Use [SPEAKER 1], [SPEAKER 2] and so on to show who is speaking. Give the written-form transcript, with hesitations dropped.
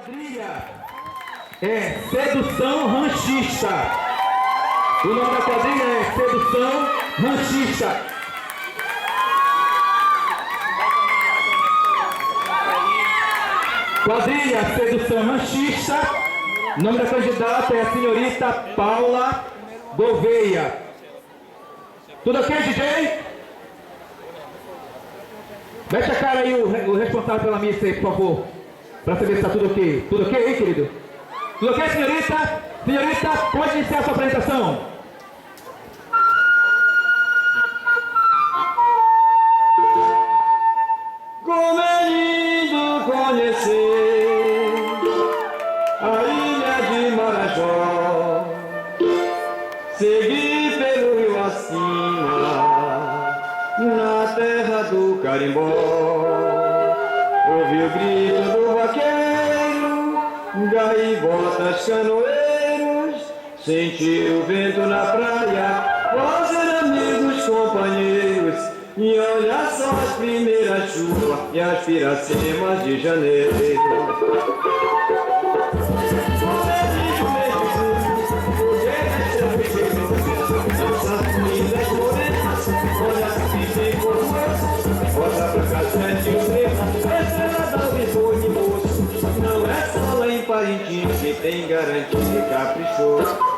[SPEAKER 1] quadrilha é Sedução Ranchista. O nome da quadrilha é Sedução Ranchista. Quadrilha Sedução Ranchista. O nome da candidata é a senhorita Paula Gouveia. Tudo ok, DJ? Mete a cara aí o responsável pela missa aí, por favor. Pra saber se tá tudo ok. Tudo ok aí, querido? Tudo ok, senhorita? Senhorita, pode iniciar a sua apresentação.
[SPEAKER 2] Como é lindo conhecer a ilha de Marajó, seguir pelo rio acima, na terra do carimbó, ouvir o grito do vaqueiro, gaivotas, canoeiros, sentir o vento na praia, fazer amigos, companheiros, e olha só as primeiras chuvas e as piracemas de janeiro. Olha pra cá, sete o preto, a estrela da Lisboa de moço. Não é só lá em Parintins que tem garantia de caprichoso.